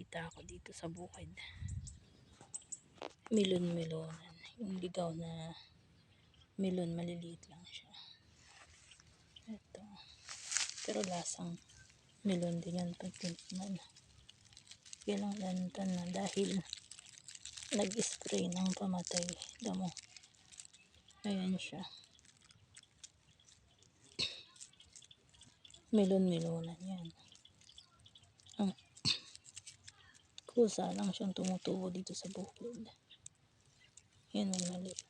nakita ako dito sa bukid. Melon-melonan. Yung ligaw na melon, maliliit lang siya. Ito. Pero lasang melon din yan pag tinikman. Kailangan na dahil nag-spray ng pamatay damo. Ayan siya. Melon-melonan yan. Kusa lang siyang tumutubo dito sa bukid. Yan ang maliit.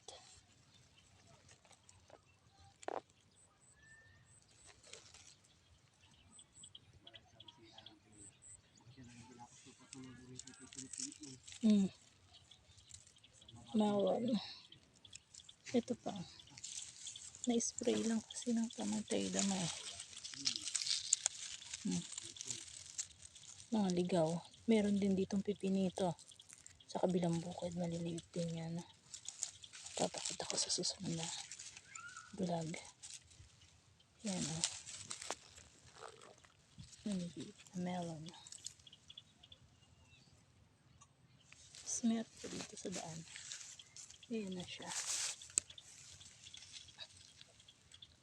Bawal. Ito pa. Na-spray lang kasi ng pamatay damo. Mga ligaw. Meron din ditong pipinito. Sa kabilang bukid, maliliit din yan. Papakita ko sa susunod na vlog. Yan o. Maliliit na melon. Meron po dito sa daan. Ayan na siya.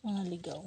Mga ligaw.